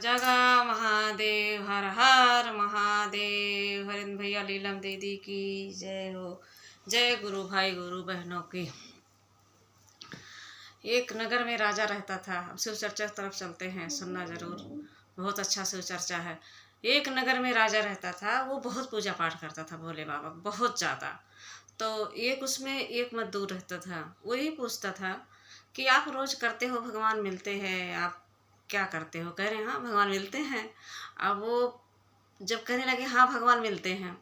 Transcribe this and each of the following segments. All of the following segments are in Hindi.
जगा महादेव, हर हर महादेव। हरिंद भैया लीलम दीदी की जय हो। जय गुरु भाई गुरु बहनों की। एक नगर में राजा रहता था। अब शिव चर्चा की तरफ चलते हैं, सुनना जरूर, बहुत अच्छा शिव चर्चा है। एक नगर में राजा रहता था, वो बहुत पूजा पाठ करता था भोले बाबा, बहुत ज़्यादा। तो एक उसमें एक मजदूर रहता था, वही पूछता था कि आप रोज़ करते हो, भगवान मिलते हैं, आप क्या करते हो? कह रहे हाँ भगवान मिलते हैं। अब वो जब कहने लगे हाँ भगवान मिलते हैं,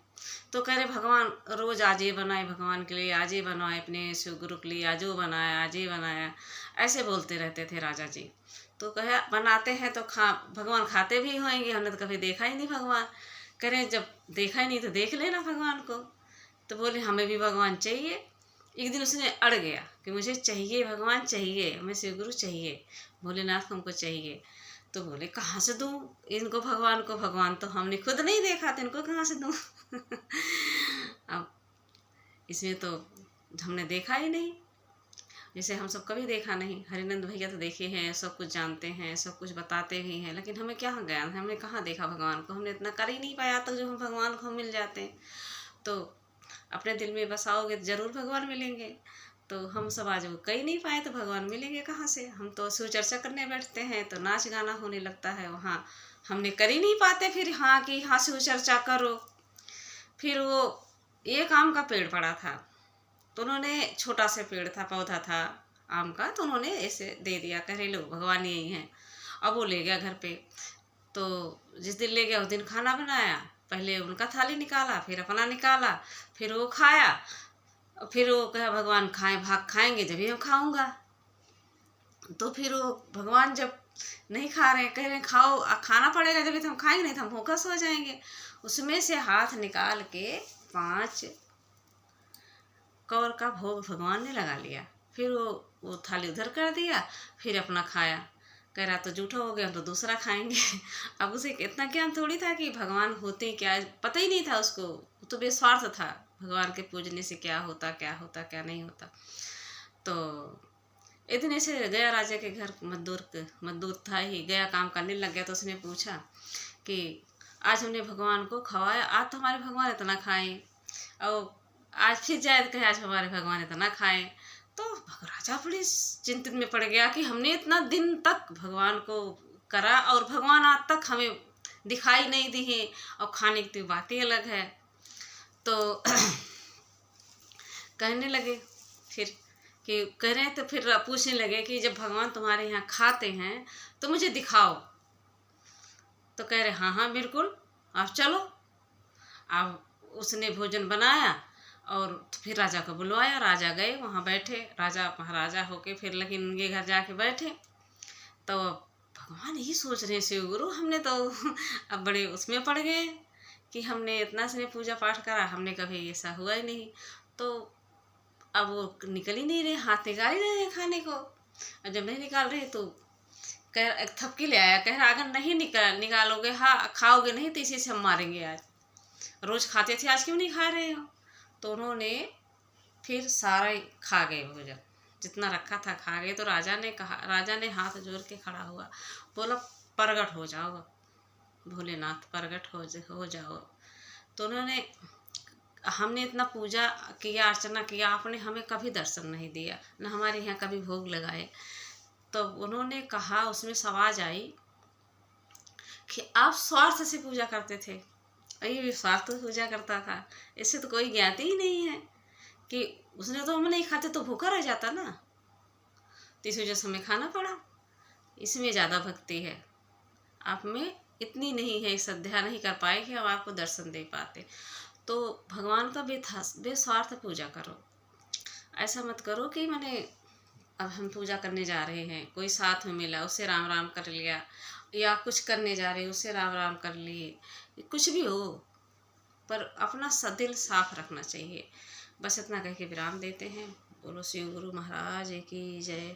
तो कह रहे भगवान रोज़ आज ये बनाए भगवान के लिए, आज ये बनाए अपने शिव गुरु के लिए, आज वो बनाया, आज ये बनाया, ऐसे बोलते रहते थे राजा जी। तो कहे बनाते हैं तो भगवान खाते भी होंगे, हमने तो कभी देखा ही नहीं भगवान। कह रहे जब देखा ही नहीं तो देख लेना भगवान को। तो बोले हमें भी भगवान चाहिए। एक दिन उसने अड़ गया कि मुझे चाहिए भगवान, चाहिए हमें शिव गुरु चाहिए, भोलेनाथ हमको चाहिए। तो बोले कहाँ से दूँ इनको भगवान को? भगवान तो हमने खुद नहीं देखा, तो इनको कहाँ से दूँ? अब इसमें तो हमने देखा ही नहीं, जैसे हम सब कभी देखा नहीं। हरिनंद भैया तो देखे हैं, सब कुछ जानते हैं, सब कुछ बताते भी हैं, लेकिन हमें क्या ज्ञान है, हमने कहाँ देखा भगवान को, हमने इतना कर ही नहीं पाया तक जो हम भगवान को मिल जाते हैं। तो अपने दिल में बसाओगे तो जरूर भगवान मिलेंगे। तो हम सब आज वो कह नहीं पाए तो भगवान मिलेंगे कहाँ से? हम तो शिव चर्चा करने बैठते हैं तो नाच गाना होने लगता है वहाँ, हमने कर ही नहीं पाते। फिर हाँ कि हाँ शिव चर्चा करो। फिर वो एक आम का पेड़ पड़ा था, तो उन्होंने, छोटा सा पेड़ था, पौधा था आम का, तो उन्होंने ऐसे दे दिया, कह रहे लो भगवान यही हैं। अब वो ले गया घर पे। तो जिस दिन ले गया उस दिन खाना बनाया, पहले उनका थाली निकाला, फिर अपना निकाला, फिर वो खाया। फिर वो कहा भगवान खाएं, भाग खाएंगे जब ही मैं खाऊंगा। तो फिर वो भगवान जब नहीं खा रहे हैं, कह रहे हैं खाओ, खाना पड़ेगा जब भी, तो हम खाएंगे, नहीं तो हम भूखा सो जाएंगे। उसमें से हाथ निकाल के 5 कौर का भोग भगवान ने लगा लिया। फिर वो थाली उधर कर दिया, फिर अपना खाया। कह रहा तो जूठा हो गया, तो दूसरा खाएंगे। अब उसे इतना ज्ञान थोड़ी था कि भगवान होते क्या, पता ही नहीं था उसको। वो तो बेस्वार्थ था, भगवान के पूजने से क्या होता, क्या होता, क्या नहीं होता। तो इतने से गया राजा के घर, मजदूर था ही, गया काम करने लग गया। तो उसने पूछा कि आज हमने भगवान को खवाया, आज तो हमारे भगवान इतना खाएं, और आज फिर जाए कहे आज हमारे भगवान इतना खाएं। तो राजा बड़े चिंतित में पड़ गया कि हमने इतना दिन तक भगवान को करा और भगवान आज तक हमें दिखाई नहीं दिए, और खाने की तो बात ही अलग है। तो कहने लगे फिर कि कह रहे हैं, तो फिर पूछने लगे कि जब भगवान तुम्हारे यहाँ खाते हैं तो मुझे दिखाओ। तो कह रहे हाँ हाँ बिल्कुल, आप चलो। अब उसने भोजन बनाया और फिर राजा को बुलवाया। राजा गए, वहाँ बैठे, राजा महाराजा होके फिर लेकिन उनके घर जाके बैठे। तो भगवान यही सोच रहे शिव गुरु, हमने तो अब बड़े उसमें पड़ गए कि हमने इतना से पूजा पाठ करा, हमने कभी ऐसा हुआ ही नहीं। तो अब वो निकल ही नहीं रहे, हाथ निकाल ही नहीं रहे खाने को। और जब नहीं निकाल रहे तो कह थपकी ले आया, कह रहा अगर नहीं निकालोगे, हाँ खाओगे नहीं तो इसी से हम मारेंगे। आज रोज खाते थे, आज क्यों नहीं खा रहे हो? तो उन्होंने फिर सारा खा गए, भोजन जितना रखा था खा गए। तो राजा ने हाथ जोड़ के खड़ा हुआ, बोला प्रगट हो जाओ भोलेनाथ, प्रगट हो जाओ। तो उन्होंने, हमने इतना पूजा किया, अर्चना किया, आपने हमें कभी दर्शन नहीं दिया, न हमारे यहाँ कभी भोग लगाए। तो उन्होंने कहा, उसमें आवाज आई कि आप स्वार्थ से पूजा करते थे, ये भी स्वार्थ पूजा करता था, इससे तो कोई ज्ञाति ही नहीं है कि उसने तो हम नहीं खाते तो भूखा रह जाता ना, तो इस वजह से हमें खाना पड़ा। इसमें ज़्यादा भक्ति है, आप में इतनी नहीं है, श्रद्धा नहीं कर पाए कि हम आपको दर्शन दे पाते। तो भगवान का बेस्वार्थ पूजा करो, ऐसा मत करो कि मैंने अब हम पूजा करने जा रहे हैं, कोई साथ में मिला उससे राम राम कर लिया, या कुछ करने जा रहे उससे राम राम कर लिए, कुछ भी हो, पर अपना दिल साफ रखना चाहिए। बस इतना कह के विराम देते हैं। बोलो शिव गुरु महाराज की जय।